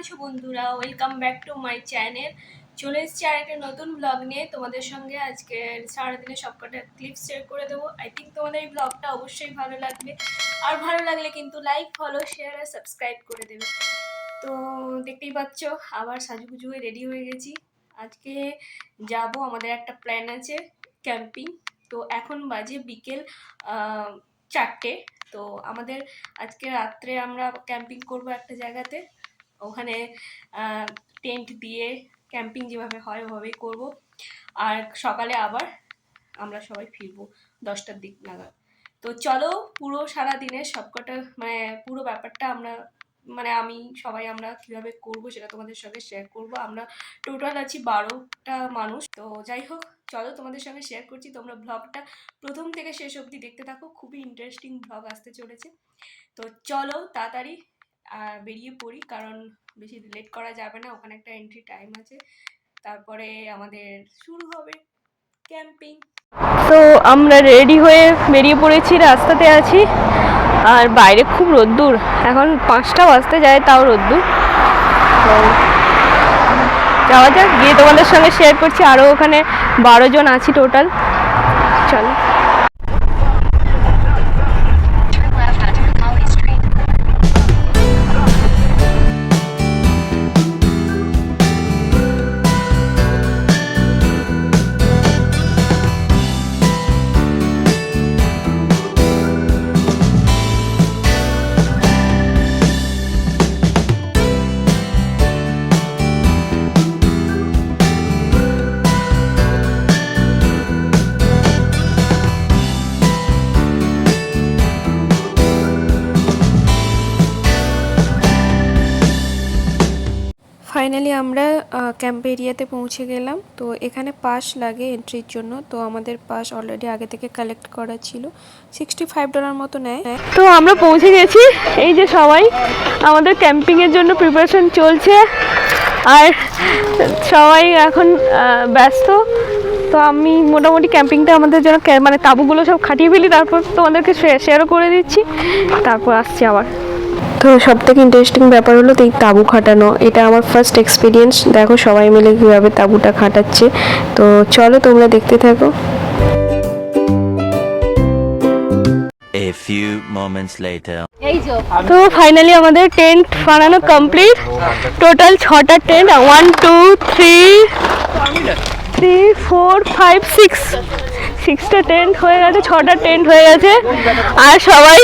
আছো বন্ধুরা? Welcome back to my channel. চলে এসেছি আর একটা নতুন ব্লগ নিয়ে তোমাদের সঙ্গে। আজকে সারাদিনে সবকটা ক্লিপস শেয়ার করে দেবো। আই থিঙ্ক তোমাদের এই ব্লগটা অবশ্যই ভালো লাগবে, আর ভালো লাগলে কিন্তু লাইক, ফলো, শেয়ার আর সাবস্ক্রাইব করে দেবে। তো দেখতেই পাচ্ছ আবার সাজুগুজু হয়ে রেডি হয়ে গেছি। আজকে যাব, আমাদের একটা প্ল্যান আছে ক্যাম্পিং। তো এখন বাজে বিকেল 4টে। তো আমাদের আজকে রাত্রে আমরা ক্যাম্পিং করব একটা জায়গাতে। ওখানে টেন্ট দিয়ে ক্যাম্পিং যেভাবে হয় ওভাবেই করব। আর সকালে আবার আমরা সবাই ফিরবো 10টার দিক নাগাদ। তো চলো পুরো সারা দিনের সবকটা পুরো ব্যাপারটা আমরা আমরা কিভাবে করব সেটা তোমাদের সঙ্গে শেয়ার করব। আমরা টোটাল আছি 12টা মানুষ। তো যাই হোক, চলো তোমাদের সঙ্গে শেয়ার করছি। তোমরা ব্লগটা প্রথম থেকে শেষ অবধি দেখতে থাকো, খুবই ইন্টারেস্টিং ব্লগ আসতে চলেছে। তো চলো তাড়াতাড়ি বেরিয়ে পড়ি, কারণ বেশি লেট করা যাবে না। ওখানে একটা এন্ট্রি টাইম আছে, তারপরে আমাদের শুরু হবে ক্যাম্পিং। তো আমরা রেডি হয়ে বেরিয়ে পড়েছি, রাস্তাতে আছি। আর বাইরে খুব রোদ্দুর, এখন 5টা বাজতে যায় তাও রোদ্দুর। তো যাওয়া যাক, গিয়ে তোমাদের সঙ্গে শেয়ার করছি। আরও ওখানে 12 জন আছি টোটাল। চলো। ফাইনালি আমরা ক্যাম্প এরিয়াতে পৌঁছে গেলাম। তো এখানে পাস লাগে এন্ট্রির জন্য। তো আমাদের পাস অলরেডি আগে থেকে কালেক্ট করা ছিল, $65 মতো নেয়। তো আমরা পৌঁছে গেছি। এই যে সবাই আমাদের ক্যাম্পিংয়ের জন্য প্রিপারেশন চলছে, আর সবাই এখন ব্যস্ত। তো আমি মোটামুটি ক্যাম্পিংটা আমাদের জন্য তাঁবুগুলো সব খাটিয়ে ফেলি, তারপর তোমাদেরকে শেয়ারও করে দিচ্ছি, তারপর আসছি আবার। তো সবথেকে ইন্টারেস্টিং ব্যাপার হলো এই তাঁবু খাটানো। এটা আমার ফার্স্ট এক্সপিরিয়েন্স। দেখো সবাই মিলে কীভাবে তাঁবুটা খাটাচ্ছে। তো চলো তোমরা দেখতে থাকো। A few moments later. তো ফাইনালি আমাদের টেন্ট বানানো কমপ্লিট। টোটাল 6টা টেন্ট, 1 2 3 4 5 6টা টেন্ট হয়ে গেছে, 6টা টেন্ট হয়ে গেছে। আর সবাই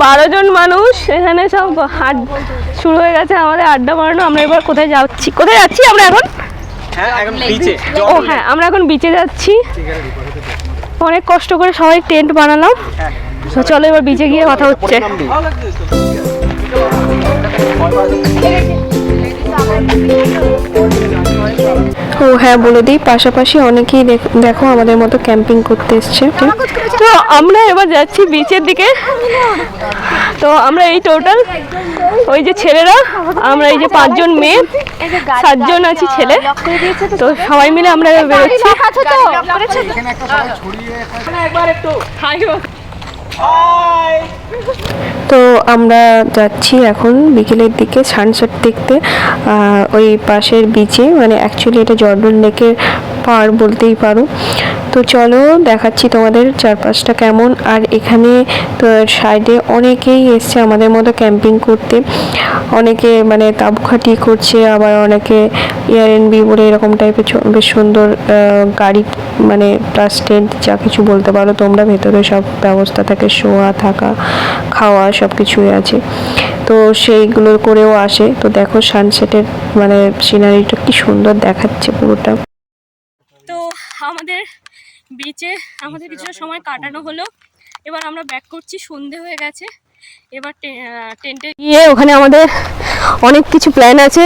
12 জন মানুষ এখানে সব শুরু হয়ে গেছে আমাদের আড্ডা মারানো। আমরা এবার কোথায় যাচ্ছি আমরা এখন? ও হ্যাঁ, আমরা এখন বিচে যাচ্ছি। অনেক কষ্ট করে সবাই টেন্ট বানালাম। তো চলো এবার বিচে গিয়ে কথা হচ্ছে। ও হ্যাঁ, বলে দিই, পাশাপাশি অনেকেই দেখো আমাদের মতো ক্যাম্পিং করতে এসছে। তো আমরা এবার যাচ্ছি বিচের দিকে। তো আমরা এই টোটাল ওই যে ছেলেরা, আমরা এই যে 5 জন মেয়ে, 7 জন আছি ছেলে। তো সবাই মিলে আমরা বেরোচ্ছি। তো আমরা যাচ্ছি এখন বিকেলের দিকে সানসেট দেখতে ওই পাশের বিচে। অ্যাকচুয়ালি এটা জর্ডন লেকের পার বলতেই পারো। তো চলো দেখাচ্ছি তোমাদের চারপাশটা কেমন। আর এখানে তো সাইডে অনেকেই এসছে আমাদের মতো ক্যাম্পিং করতে। অনেকে তাঁবু খাটিয়ে করছে, আবার অনেকে এয়ারএনবি বলে এরকম টাইপের বেশ সুন্দর গাড়ি প্লাস টেন্ট যা কিছু বলতে পারো তোমরা। ভেতরে সব ব্যবস্থা থাকে, শোয়া, থাকা, খাওয়া সব কিছুই আছে। তো সেইগুলো করেও আসে। তো দেখো সানসেটের সিনারিটা কি সুন্দর দেখাচ্ছে পুরোটা। তো আমাদের কিছুটা সময় কাটানো হলো। এবার আমরা ব্যাক করছি, সন্ধে হয়ে গেছে। এবার টেন্টে গিয়ে ওখানে আমাদের অনেক কিছু প্ল্যান আছে,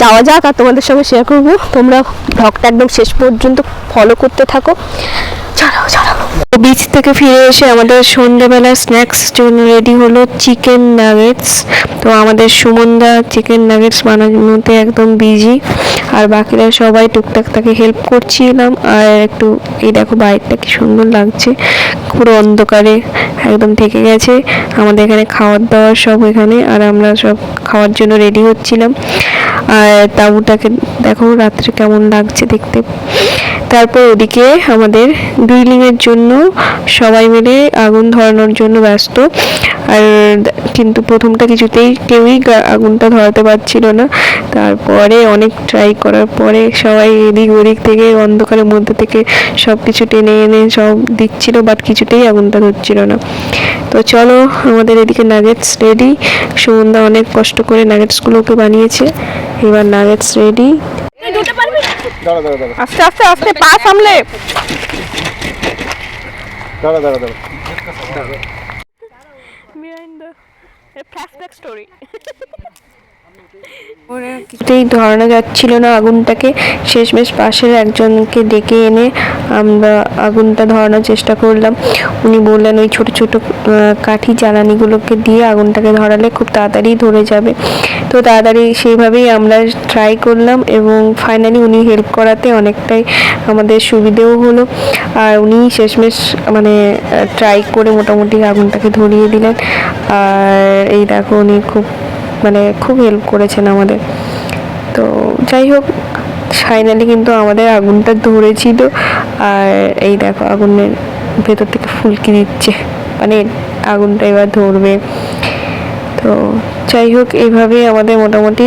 যাওয়া যাক আর তোমাদের সঙ্গে শেয়ার করবো। তোমরা ব্লগটা একদম শেষ পর্যন্ত ফলো করতে থাকো। বিচ থেকে ফিরে এসে আমাদের সন্ধ্যেবেলা স্ন্যাক্স জন্য রেডি হলো চিকেন নাগেটস। তো আমাদের সুমনদা চিকেন নাগেটস বানানোতে একদম বিজি, আর বাকিরা সবাই টুকটাক তাকে হেল্প করছিলাম। আর একটু এই দেখো বাইরেটা কি সুন্দর লাগছে, পুরো অন্ধকারে একদম থেকে গেছে। আমাদের এখানে খাওয়ার দাওয়ার সব এখানে, আর আমরা সব খাওয়ার জন্য রেডি হচ্ছিলাম। আর তাঁবুটাকে দেখো রাত্রে কেমন লাগছে দেখতে। তারপর ওদিকে আমাদের গ্রিলিংয়ের জন্য সবাই মিলে আগুন ধরানোর জন্য ব্যস্ত। আর কিন্তু প্রথমটা কিছুতেই কেউই আগুনটা ধরাতে পারছিল না। তারপরে অনেক ট্রাই করার পরে সবাই এদিক ওদিক থেকে অন্ধকারের মধ্যে থেকে সব কিছু টেনে এনে সব দিচ্ছিল, বাট কিছুতেই আগুনটা ধরছিল না। তো চলো, আমাদের এদিকে নাগেটস রেডি। সুমনদা অনেক কষ্ট করে নাগেটসগুলোকে বানিয়েছে। এবার নাগেটস রেডি। আস্তে আস্তে আস্তে পা সামলে। কিছুতেই ধরানো যাচ্ছিল না আগুনটাকে। শেষমেশ পাশের একজনকে ডেকে এনে আমরা আগুনটা ধরানোর চেষ্টা করলাম। উনি বললেন ওই ছোট ছোট কাঠি জ্বালানিগুলোকে দিয়ে আগুনটাকে ধরালে খুব তাড়াতাড়ি ধরে যাবে। তো তাড়াতাড়ি সেইভাবেই আমরা ট্রাই করলাম, এবং ফাইনালি উনি হেল্প করাতে অনেকটাই আমাদের সুবিধেও হলো। আর উনি শেষমেশ মানে ট্রাই করে মোটামুটি আগুনটাকে ধরিয়ে দিলেন। আর এই দেখো, উনি খুব হেল্প করেছেন আমাদের। তো যাই হোক, ফাইনালি কিন্তু আমাদের আগুনটা ধরেছিল। আর এই দেখো, আগুনের ভেতর থেকে ফুলকি দিচ্ছে, মানে আগুনটা এবার ধরবে। তো যাই হোক, এইভাবেই আমাদের মোটামুটি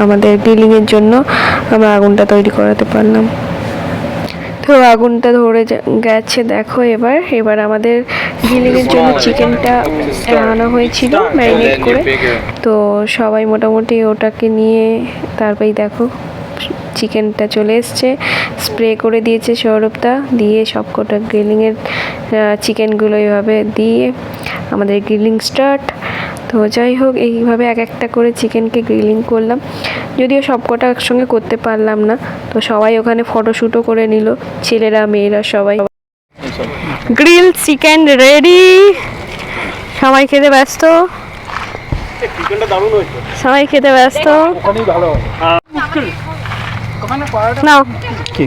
আমাদের গ্রিলিংয়ের জন্য আমরা আগুনটা তৈরি করাতে পারলাম। তো আগুনটা ধরে গেছে দেখো। এবার আমাদের গ্রিলিংয়ের জন্য চিকেনটা আনা হয়েছিল ম্যারিনেট করে। তো সবাই মোটামুটি ওটাকে নিয়ে তারপরেই দেখো চিকেনটা চলে এসছে। স্প্রে করে দিয়েছে সৌরভটা, দিয়ে সবকটা গ্রিলিংয়ের চিকেনগুলো এইভাবে দিয়ে আমাদের গ্রিলিং স্টার্ট। তো যাই হোক, এইভাবে এক একটা করে চিকেনকে গ্রিলিং করলাম। যদিও সবকটা একসঙ্গে করতে পারলাম না। তো সবাই ওখানে ফটোশ্যুটও করে নিল, ছেলেরা মেয়েরা সবাই। গ্রিল চিকেন রেডি, সবাই খেতে ব্যস্ত, সবাই খেতে ব্যস্ত। নাও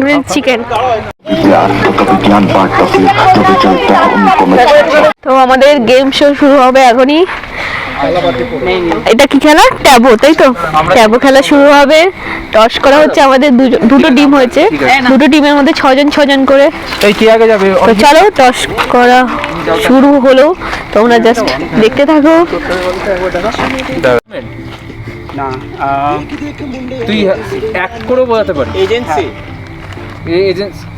গ্রিল চিকেন। তো আমাদের গেম শো শুরু হবে এখনই। এটা কি খেলা? ট্যাবো, তাই তো? ট্যাবো খেলা শুরু হবে। টস করা হচ্ছে, আমাদের দুটো টিম হয়েছে, দুটো টিমের মধ্যে 6জন করে। তো চলো, টস করা শুরু হলো, তোমরা জাস্ট দেখতে থাকো। না তুই অ্যাক্ট করে বোঝাতে পারিস। এজেন্সি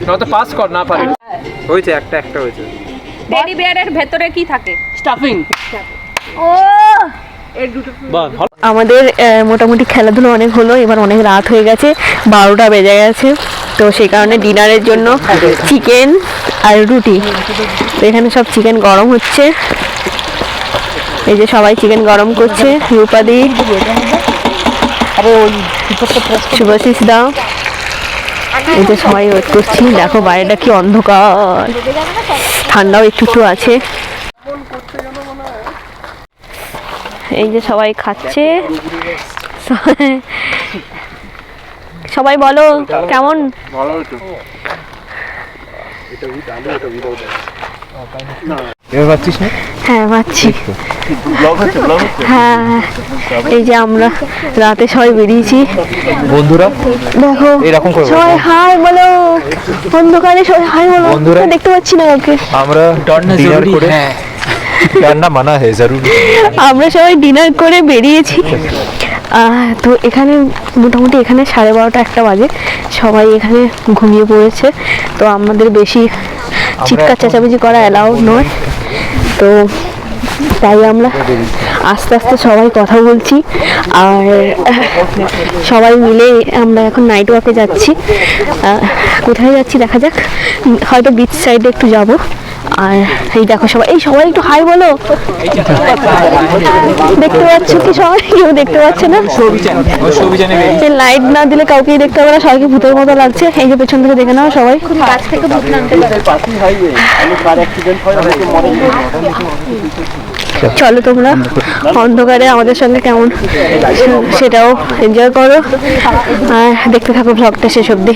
নয়তো পাস কর, না পারি। হয়েছে একটা হয়েছে। টেডি বিয়ারের ভেতরে কি থাকে? স্টাফিং। ও আমাদের মোটামুটি খেলাধুলো অনেক হলো। এবার অনেক রাত হয়ে গেছে, 12টা বেজে গেছে। তো সেই কারণে ডিনারের জন্য চিকেন আর রুটি। তো এখানে সব চিকেন গরম হচ্ছে। এই যে সবাই চিকেন গরম করছে, রূপাদি, শুভাশিস দা। এই যে সবাই ওয়েট করছি। দেখো বাইরেটা কি অন্ধকার, ঠান্ডাও একটু আছে। এই যে সবাই খাচ্ছে। সবাই বলো কেমন? হ্যাঁ পাচ্ছি। হ্যাঁ, এই যে আমরা রাতে সবাই বেরিয়েছি বন্ধুরা, দেখো এরকম করবো। সবাই হাই বলো, অন্ধকারে সবাই হাই বলো। বন্ধুরা, দেখতে পাচ্ছি না কাউকে। আমরা ডিনার করে, রান্না মানা হে জরুরি। আমরা সবাই ডিনার করে বেরিয়েছি। তো এখানে মোটামুটি এখানে 12:30 একটা বাজে। সবাই এখানে ঘুমিয়ে পড়েছে। তো আমাদের বেশি চিৎকার চেঁচামেচি করা অ্যালাউ নয়। তো তাই আমরা আস্তে আস্তে সবাই কথা বলছি। আর সবাই মিলে আমরা এখন নাইট ওয়াকে যাচ্ছি। কোথায় যাচ্ছি দেখা যাক, হয়তো বিচ সাইডে একটু যাব। আর এই দেখো সবাই একটু হাই বলো। দেখতে পাচ্ছ কি? সবাই কেউ দেখতে পাচ্ছে না, লাইট না দিলে কাউকেই দেখতে পাবে না। সবাইকে ভূতের মতো লাগছে। এই যে পেছন থেকে দেখে নাও, সবাই গাছ থেকে ভূত নামতে পারে। চলো তোমরা অন্ধকারে আমাদের সঙ্গে কেমন সেটাও এনজয় করো আর দেখতে থাকো ব্লগটা শেষ অবধি।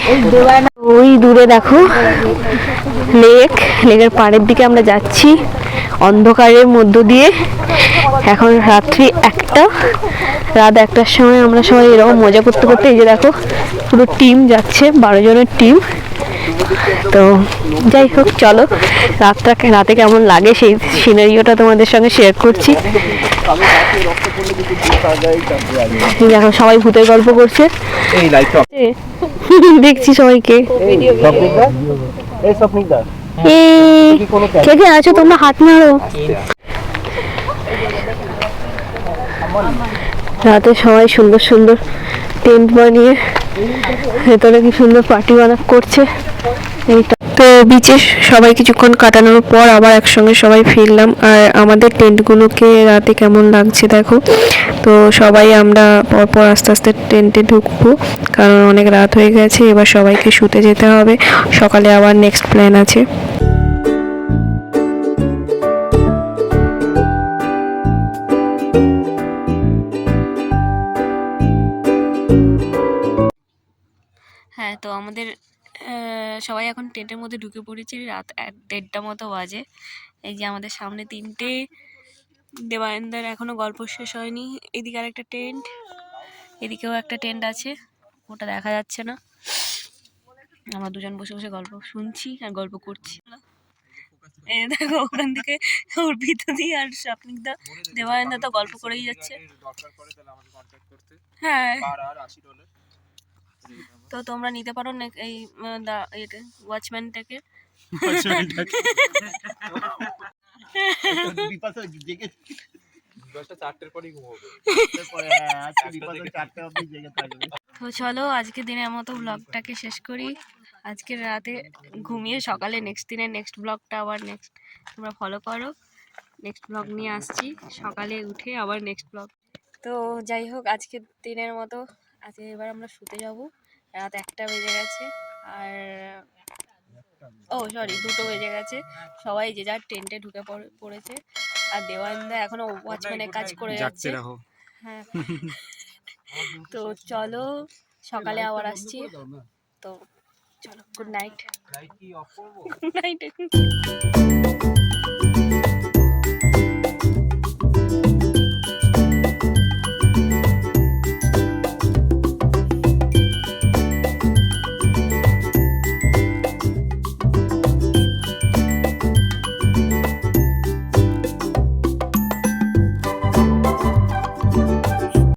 ওই দূরে দেখো লেকের পাড়ের দিকে আমরা যাচ্ছি অন্ধকারের মধ্য দিয়ে। এখন রাত 1টার সময় আমরা সবাই এরকম মজা করতে করতে, এই যে দেখো পুরো টিম যাচ্ছে, 12 জনের টিম। তো যাই হোক চলো রাতে কেমন লাগে সেই সিনারিওটা তোমাদের সঙ্গে শেয়ার করছি। দেখো সবাই ভূতের গল্প করছে, দেখছি সবাইকে। কে কে আছো তোমরা হাত নাড়ো। রাতে সবাই সুন্দর সুন্দর টেন্ট বানিয়ে ভেতরে কি সুন্দর পার্টি করছে। তো বিচে সবাই কিছুক্ষণ কাটানোর পর আবার একসঙ্গে সবাই ফিরলাম। আর আমাদের টেন্টগুলোকে রাতে কেমন লাগছে দেখো। তো সবাই আমরা পরপর আস্তে আস্তে টেন্টে ঢুকবো, কারণ অনেক রাত হয়ে গেছে, এবার সবাইকে শুতে যেতে হবে, সকালে আবার নেক্সট প্ল্যান আছে। হ্যাঁ, তো আমাদের সবাই এখন টেন্টের মধ্যে ঢুকে পড়েছি, রাত 1:30 মতো বাজে। এই যে আমাদের সামনে 3টে, দেবায়নদার এখনো গল্প শেষ হয়নি। এদিকে আর একটা টেন্ট, এদিকেও একটা টেন্ট আছে, ওটা দেখা যাচ্ছে না। আমরা দুজন বসে বসে গল্প শুনছি আর গল্প করছি। এই দেখো ওখান থেকে ওর ভিতরি আর স্বপ্নিকদা দেবায়নদা তো গল্প করেই যাচ্ছে। হ্যাঁ, তো তোমরা নিতে পারো এই ওয়াচম্যানটাকে। তো চলো আজকের দিনের মতো ব্লগটাকে শেষ করি। আজকের রাতে ঘুমিয়ে সকালে নেক্সট দিনের নেক্সট ব্লগটা আবার তোমরা ফলো করো। নেক্সট ব্লগ নিয়ে আসছি, সকালে উঠে আবার নেক্সট ব্লগ। তো যাই হোক আজকের দিনের মতো আজকে এবার আমরা শুতে যাব। রাত 1টা বেজে গেছে, আর সরি 2টো বেজে গেছে। সবাই যে যার টেন্টে ঢুকে পড়েছে, আর দেওয়ানদা এখনো ওয়াচম্যানের কাজ করে যাচ্ছে। হ্যাঁ, তো চলো সকালে আবার আসছি। তো চলো, গুড নাইট। Good night.